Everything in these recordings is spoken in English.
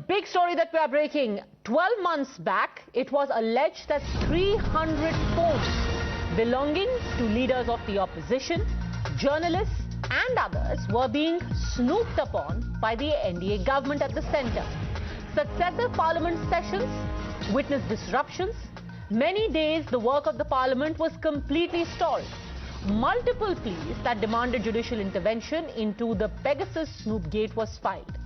big story that we are breaking. 12 months back, it was alleged that 300 phones belonging to leaders of the opposition, journalists and others were being snooped upon by the NDA government at the centre. Successive parliament sessions witnessed disruptions. Many days the work of the parliament was completely stalled. Multiple pleas that demanded judicial intervention into the Pegasus snoop gate was filed.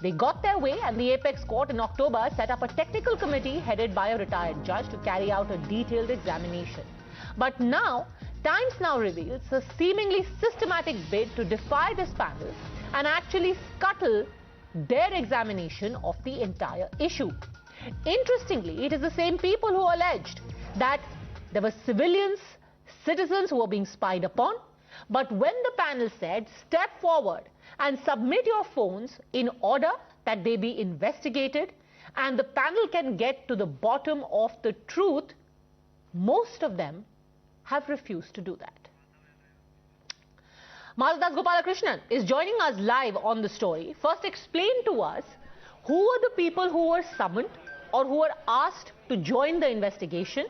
They got their way, and the Apex Court in October set up a technical committee headed by a retired judge to carry out a detailed examination. But now, Times now reveals a seemingly systematic bid to defy this panel and actually scuttle their examination of the entire issue. Interestingly, it is the same people who alleged that there were citizens who were being spied upon. But when the panel said, step forward and submit your phones in order that they be investigated and the panel can get to the bottom of the truth, most of them have refused to do that. Madhavdas Krishnan is joining us live on the story. First, explain to us who were the people who were summoned or who were asked to join the investigation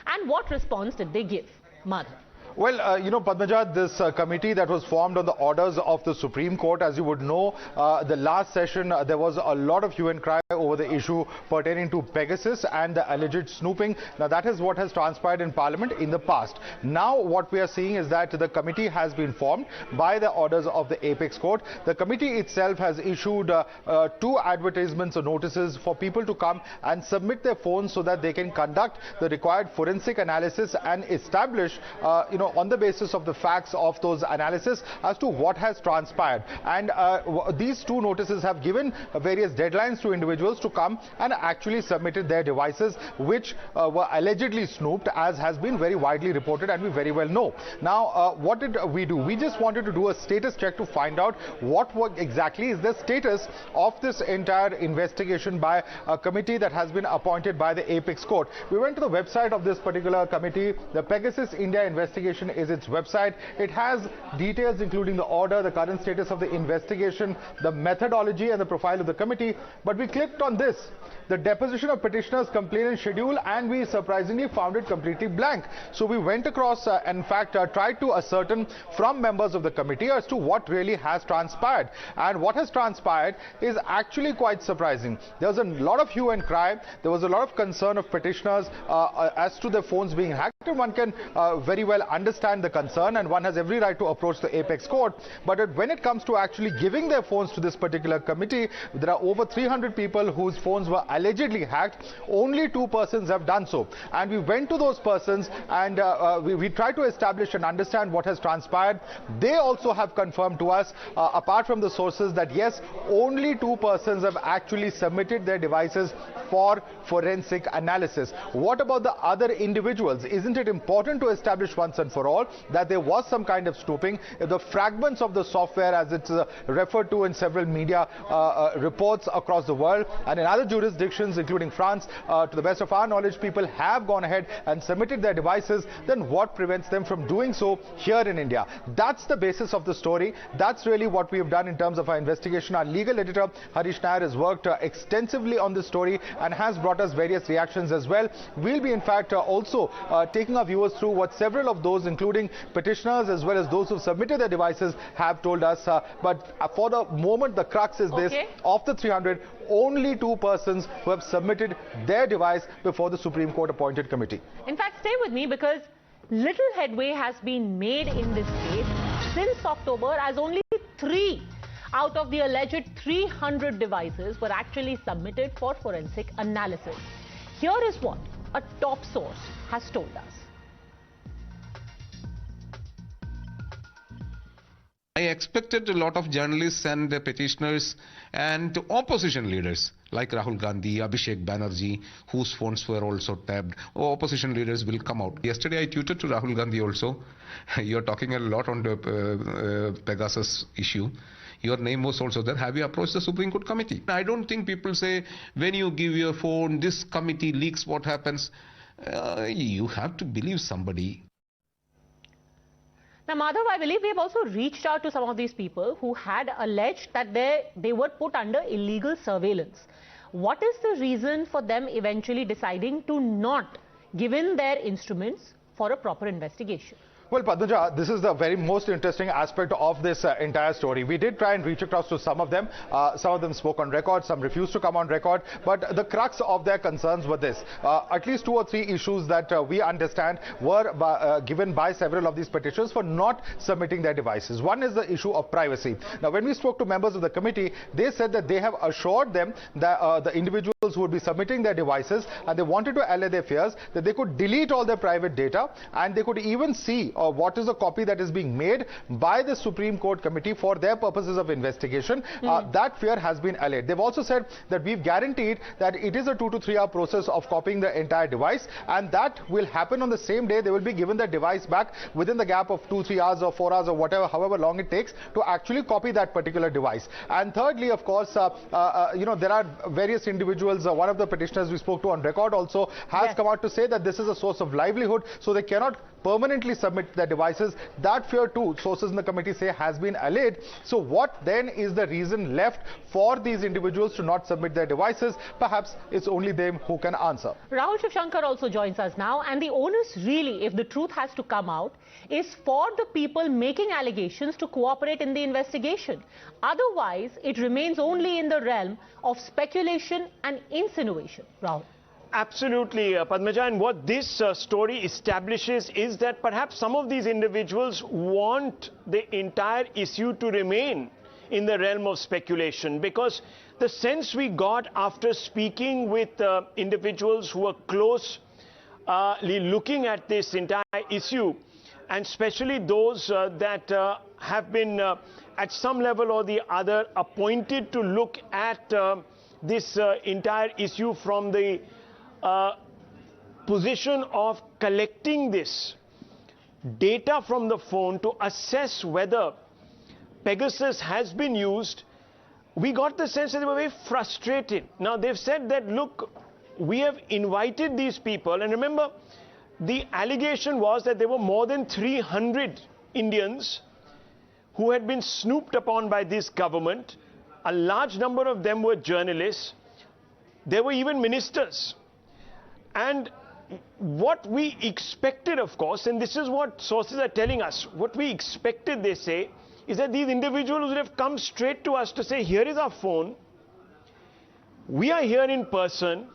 and what response did they give? Madhav. Well, Padmaja, this committee that was formed on the orders of the Supreme Court, as you would know, the last session, there was a lot of hue and cry over the issue pertaining to Pegasus and the alleged snooping. Now, that is what has transpired in Parliament in the past. Now, what we are seeing is that the committee has been formed by the orders of the Apex Court. The committee itself has issued 2 advertisements or notices for people to come and submit their phones so that they can conduct the required forensic analysis and establish, on the basis of the facts of those analysis as to what has transpired. And these 2 notices have given various deadlines to individuals to come and actually submitted their devices which were allegedly snooped, as has been very widely reported and we very well know. Now, what did we do? We just wanted to do a status check to find out what exactly is the status of this entire investigation by a committee that has been appointed by the Apex Court. We went to the website of this particular committee. The Pegasus India Investigation is its website. It has details including the order, the current status of the investigation, the methodology and the profile of the committee. But we clicked on this, the deposition of petitioners, complainant schedule, and we surprisingly found it completely blank. So we went across and in fact tried to ascertain from members of the committee as to what really has transpired. And what has transpired is actually quite surprising. There was a lot of hue and cry. There was a lot of concern of petitioners as to their phones being hacked. And one can very well understand the concern, and one has every right to approach the Apex Court. But when it comes to actually giving their phones to this particular committee, there are over 300 people whose phones were allegedly hacked. Only 2 persons have done so. And we went to those persons and we tried to establish and understand what has transpired. They also have confirmed to us, apart from the sources, that yes, only 2 persons have actually submitted their devices for forensic analysis. What about the other individuals? Isn't it important to establish once and for all that there was some kind of snooping? The fragments of the software, as it's referred to in several media reports across the world and in other jurisdictions including France, to the best of our knowledge, people have gone ahead and submitted their devices. Then what prevents them from doing so here in India? That's the basis of the story. That's really what we have done in terms of our investigation. Our legal editor Harish Nair has worked extensively on this story and has brought us various reactions as well. We'll be in fact also taking our viewers through what several of those, including petitioners as well as those who submitted their devices, have told us. But for the moment, the crux is this: of the 300, only 2 persons who have submitted their device before the Supreme Court appointed committee. In fact, stay with me, because little headway has been made in this case since October, as only 3 out of the alleged 300 devices were actually submitted for forensic analysis. Here is what a top source has told us. I expected a lot of journalists and petitioners and opposition leaders like Rahul Gandhi, Abhishek Banerjee, whose phones were also tapped. Opposition leaders will come out. Yesterday I tweeted to Rahul Gandhi also. You're talking a lot on the Pegasus issue. Your name was also there. Have you approached the Supreme Court committee? I don't think people say, when you give your phone, this committee leaks what happens. You have to believe somebody. Now, Madhav, I believe we have also reached out to some of these people who had alleged that they were put under illegal surveillance. What is the reason for them eventually deciding to not give in their instruments for a proper investigation? Well, Padmaja, this is the very most interesting aspect of this entire story. We did try and reach across to some of them. Some of them spoke on record, some refused to come on record. But the crux of their concerns were this. At least 2 or 3 issues that we understand were given by several of these petitions for not submitting their devices. One is the issue of privacy. Now, when we spoke to members of the committee, they said that they have assured them that the individuals who would be submitting their devices, and they wanted to allay their fears, that they could delete all their private data, and they could even see what is the copy that is being made by the Supreme Court committee for their purposes of investigation. That fear has been allayed. They've also said that we've guaranteed that it is a 2 to 3 hour process of copying the entire device, and that will happen on the same day. They will be given the device back within the gap of 2, 3 hours or 4 hours or whatever, however long it takes to actually copy that particular device. And thirdly, of course, there are various individuals. One of the petitioners we spoke to on record also has come out to say that this is a source of livelihood, so they cannot permanently submit their devices. That fear too, sources in the committee say, has been allayed. So what then is the reason left for these individuals to not submit their devices? Perhaps it's only them who can answer. Rahul Shivshankar also joins us now, and the onus really, if the truth has to come out, is for the people making allegations to cooperate in the investigation. Otherwise, it remains only in the realm of speculation and insinuation. Rahul. Absolutely, Padmaja, and what this story establishes is that perhaps some of these individuals want the entire issue to remain in the realm of speculation, because the sense we got after speaking with individuals who are closely looking at this entire issue, and especially those that have been at some level or the other appointed to look at this entire issue from the position of collecting this data from the phone to assess whether Pegasus has been used, we got the sense that they were very frustrated. Now, they've said that, look, we have invited these people, and remember, the allegation was that there were more than 300 Indians who had been snooped upon by this government. A large number of them were journalists. There were even ministers. And what we expected, of course, and this is what sources are telling us, what we expected, they say, is that these individuals would have come straight to us to say, here is our phone, we are here in person,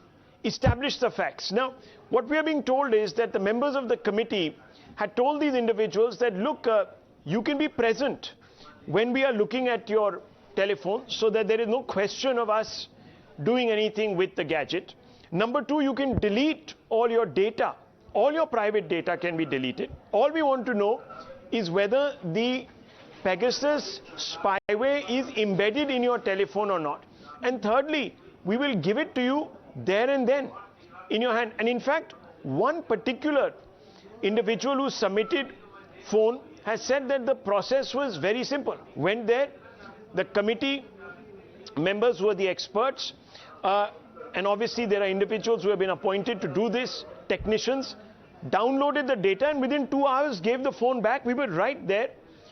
establish the facts. Now, what we are being told is that the members of the committee had told these individuals that, look, you can be present when we are looking at your telephone, so that there is no question of us doing anything with the gadget. Number 2, you can delete all your data. All your private data can be deleted. All we want to know is whether the Pegasus spyware is embedded in your telephone or not. And thirdly, we will give it to you there and then in your hand. And in fact, one particular individual who submitted phone has said that the process was very simple. Went there, the committee members who are the experts, and obviously there are individuals who have been appointed to do this, technicians, downloaded the data, and within 2 hours gave the phone back. We were right there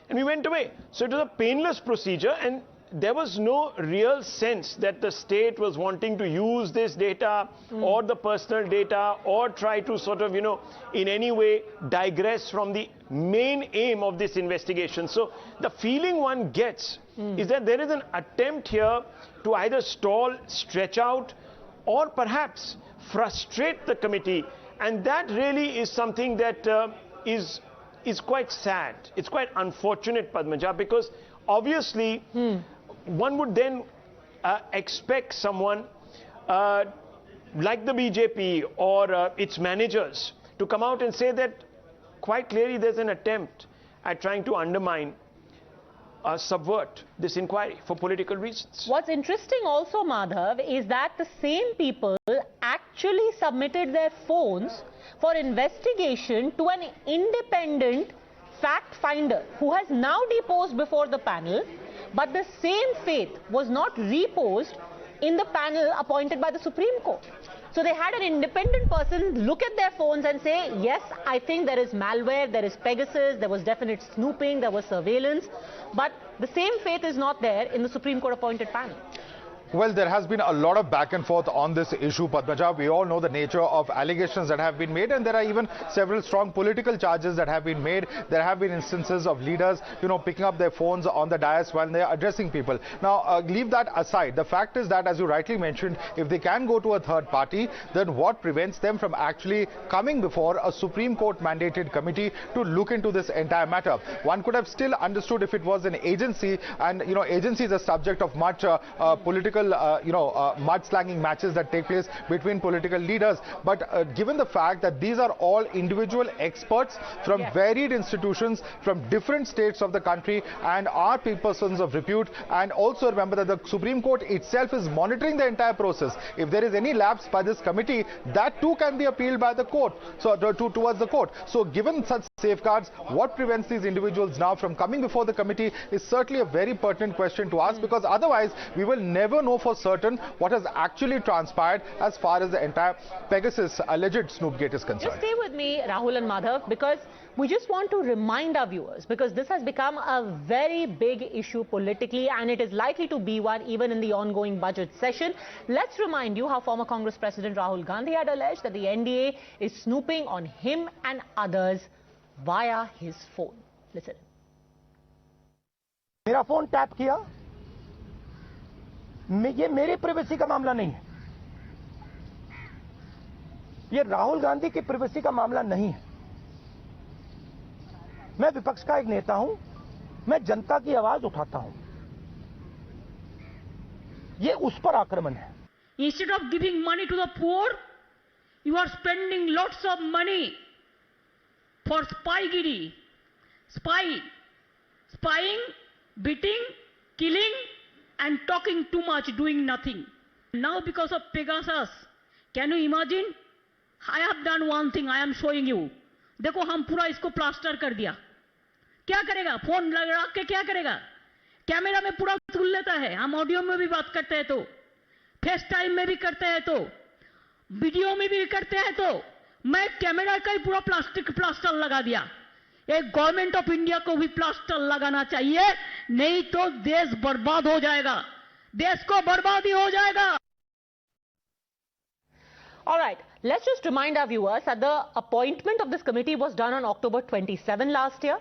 and we went away. So it was a painless procedure, and there was no real sense that the state was wanting to use this data or the personal data, or try to sort of, in any way digress from the main aim of this investigation. So the feeling one gets is that there is an attempt here to either stall, stretch out, or perhaps frustrate the committee. And that really is something that is quite sad. It's quite unfortunate, Padmaja, because obviously one would then expect someone like the BJP or its managers to come out and say that quite clearly there's an attempt at trying to undermine, subvert this inquiry for political reasons. What's interesting also, Madhav, is that the same people actually submitted their phones for investigation to an independent fact finder who has now deposed before the panel, but the same faith was not reposed in the panel appointed by the Supreme Court. So they had an independent person look at their phones and say, yes, I think there is malware, there is Pegasus, there was definite snooping, there was surveillance, but the same faith is not there in the Supreme Court appointed panel. Well, there has been a lot of back and forth on this issue, Padmaja. We all know the nature of allegations that have been made, and there are even several strong political charges that have been made. There have been instances of leaders, picking up their phones on the dais while they are addressing people. Now, leave that aside. The fact is that, as you rightly mentioned, if they can go to a third party, then what prevents them from actually coming before a Supreme Court mandated committee to look into this entire matter? One could have still understood if it was an agency, and agency is a subject of much political mudslanging matches that take place between political leaders. But given the fact that these are all individual experts from varied institutions from different states of the country and are persons of repute, and also remember that the Supreme Court itself is monitoring the entire process. If there is any lapse by this committee, that too can be appealed by the court, so towards the court. So given such safeguards, what prevents these individuals now from coming before the committee is certainly a very pertinent question to ask, because otherwise we will never know for certain what has actually transpired as far as the entire Pegasus alleged Snoopgate is concerned. Just stay with me, Rahul and Madhav, because we just want to remind our viewers, because this has become a very big issue politically, and it is likely to be one even in the ongoing budget session. Let's remind you how former Congress President Rahul Gandhi had alleged that the NDA is snooping on him and others via his phone. Listen. मेरा phone tap किया, ये मेरे privacy का मामला नहीं है, ये राहुल गांधी की प्राइवेसी का मामला नहीं है। मैं विपक्ष का एक नेता हूं, मैं जनता की आवाज उठाता हूं, ये उस पर आक्रमण है। Instead of giving money to the poor, you are spending lots of money for spygiri, spying, beating, killing, and talking too much, doing nothing. Now because of Pegasus, can you imagine? I have done one thing, I am showing you. देखो हम पूरा इसको plaster कर दिया। क्या करेगा? Phone लगा के क्या करेगा? कैमरा में पूरा तुल लेता है। हम ऑडियो में भी बात करते हैं तो, फेस टाइम में भी करते हैं तो, वीडियो में भी करते हैं तो, मैं कैमरा का ही पूरा प्लास्टिक प्लास्टर लगा दिया। एक गवर्नमेंट ऑफ इंडिया को भी प्लास्टर लगाना चाहिए, नहीं तो देश बर्बाद हो जाएगा, देश को बर्बादी हो जाएगा। All right, let's just remind our viewers that the appointment of this committee was done on October 27 last year.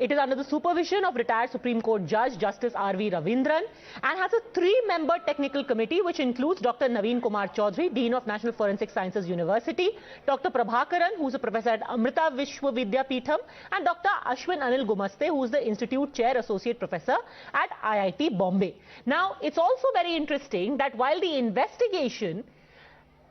It is under the supervision of retired Supreme Court Judge Justice R.V. Ravindran and has a 3-member technical committee which includes Dr. Naveen Kumar Chowdhury, Dean of National Forensic Sciences University, Dr. Prabhakaran, who is a professor at Amrita Vishwa Vidyapeetham, and Dr. Ashwin Anil Gumaste, who is the Institute Chair Associate Professor at IIT Bombay. Now, it's also very interesting that while the investigation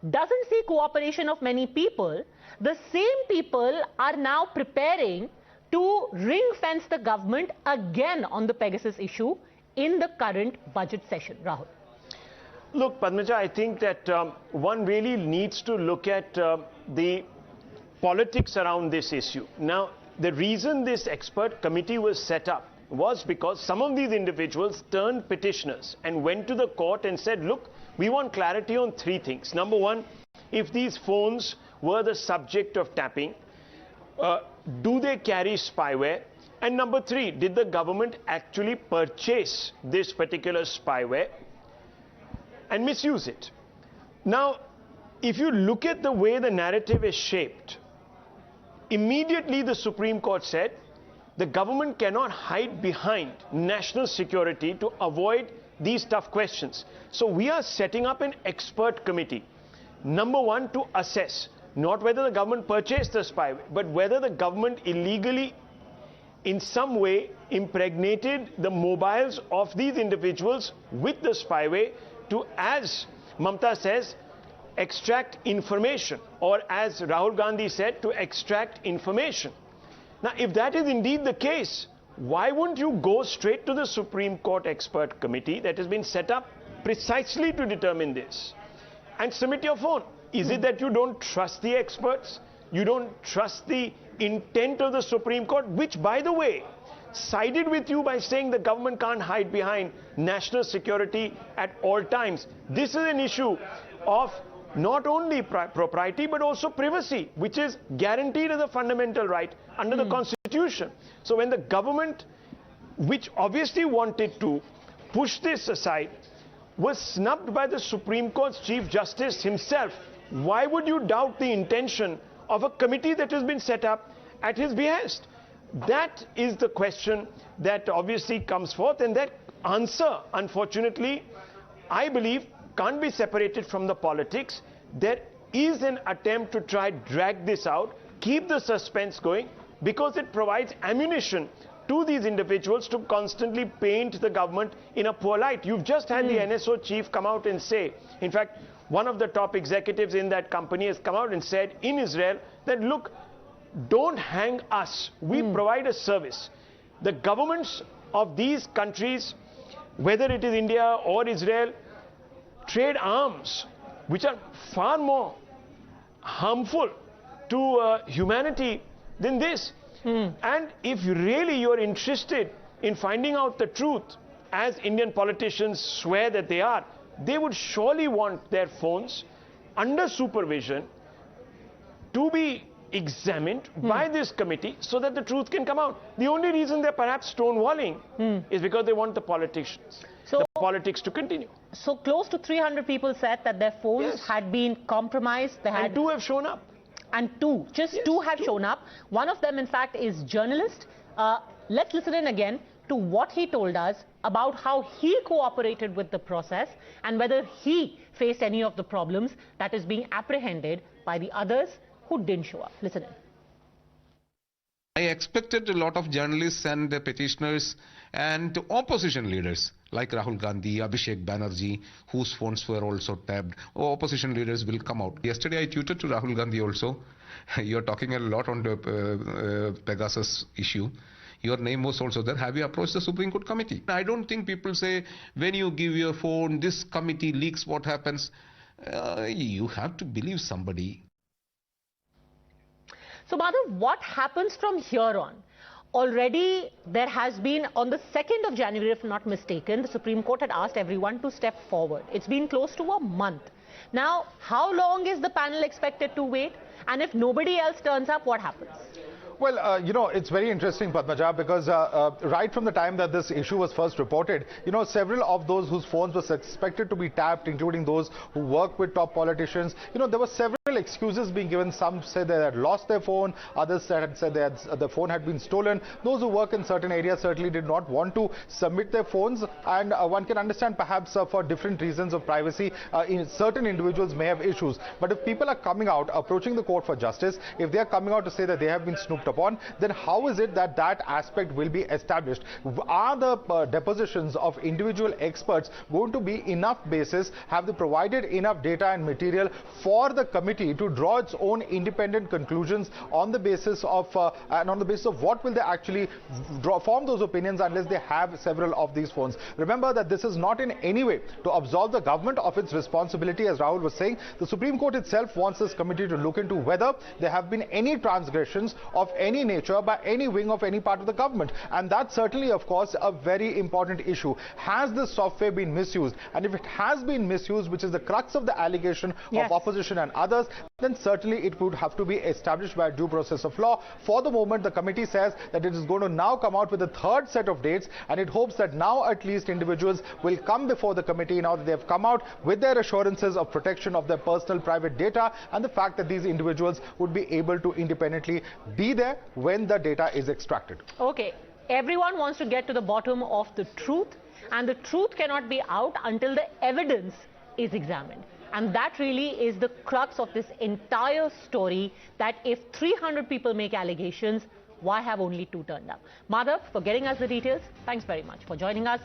doesn't see cooperation of many people, the same people are now preparing to ring-fence the government again on the Pegasus issue in the current budget session. Rahul. Look, Padmaja, I think that one really needs to look at the politics around this issue. Now, the reason this expert committee was set up was because some of these individuals turned petitioners and went to the court and said, look, we want clarity on 3 things. Number one, if these phones were the subject of tapping, do they carry spyware? And number 3, did the government actually purchase this particular spyware and misuse it? Now, if you look at the way the narrative is shaped, immediately the Supreme Court said the government cannot hide behind national security to avoid these tough questions. So we are setting up an expert committee. Number one, to assess not whether the government purchased the spyware, but whether the government illegally in some way impregnated the mobiles of these individuals with the spyware to, as Mamta says, extract information, or as Rahul Gandhi said, to extract information. Now, if that is indeed the case, why wouldn't you go straight to the Supreme Court expert committee that has been set up precisely to determine this and submit your phone? Is it that you don't trust the experts? You don't trust the intent of the Supreme Court, which, by the way, sided with you by saying the government can't hide behind national security at all times? This is an issue of not only propriety but also privacy, which is guaranteed as a fundamental right under the Constitution. So when the government, which obviously wanted to push this aside, was snubbed by the Supreme Court's Chief Justice himself. Why would you doubt the intention of a committee that has been set up at his behest? That is the question that obviously comes forth, and that answer, unfortunately, I believe, can't be separated from the politics. There is an attempt to try drag this out, keep the suspense going, because it provides ammunition to these individuals to constantly paint the government in a poor light. You've just had the NSO chief come out and say, in fact, one of the top executives in that company has come out and said in Israel that, look, don't hang us. We provide a service. The governments of these countries, whether it is India or Israel, trade arms, which are far more harmful to humanity than this. And if really you're interested in finding out the truth, as Indian politicians swear that they are, they would surely want their phones under supervision to be examined by this committee so that the truth can come out. The only reason they're perhaps stonewalling is because they want the politicians, the politics to continue. So close to 300 people said that their phones had been compromised. They had, and 2 have shown up. And 2, just 2 have shown up. One of them, in fact, is journalist. Let's listen in again to what he told us about how he cooperated with the process and whether he faced any of the problems that is being apprehended by the others who didn't show up. Listen in. I expected a lot of journalists and petitioners and opposition leaders like Rahul Gandhi, Abhishek Banerjee, whose phones were also tapped. Opposition leaders will come out. Yesterday I tweeted to Rahul Gandhi also. You're talking a lot on the Pegasus issue. Your name was also there. Have you approached the Supreme Court committee? I don't think people say, when you give your phone, this committee leaks what happens. You have to believe somebody. So, Madhav, what happens from here on? Already there has been, on the 2nd of January, if not mistaken, the Supreme Court had asked everyone to step forward. It's been close to a month. Now, how long is the panel expected to wait? And if nobody else turns up, what happens? Well, you know, it's very interesting, Padmaja, because right from the time that this issue was first reported, you know, several of those whose phones were suspected to be tapped, including those who work with top politicians, you know, there were several excuses being given. Some said they had lost their phone, others had said the phone had been stolen. Those who work in certain areas certainly did not want to submit their phones, and one can understand perhaps for different reasons of privacy, certain individuals may have issues. But if people are coming out, approaching the court for justice, if they are coming out to say that they have been snooped upon, then how is it that that aspect will be established? Are the depositions of individual experts going to be enough basis? Have they provided enough data and material for the committee to draw its own independent conclusions on the basis of what will they actually form those opinions unless they have several of these phones? Remember that this is not in any way to absolve the government of its responsibility, as Rahul was saying. The Supreme Court itself wants this committee to look into whether there have been any transgressions of any nature by any wing of any part of the government, and that's certainly, of course, a very important issue. Has this software been misused? And if it has been misused, which is the crux of the allegation of opposition and others, then certainly it would have to be established by a due process of law. For the moment, the committee says that it is going to now come out with a third set of dates, and it hopes that now at least individuals will come before the committee now that they have come out with their assurances of protection of their personal private data and the fact that these individuals would be able to independently be there when the data is extracted. Okay, everyone wants to get to the bottom of the truth, and the truth cannot be out until the evidence is examined. And that really is the crux of this entire story, that if 300 people make allegations, why have only 2 turned up? Madhav, for getting us the details, thanks very much for joining us.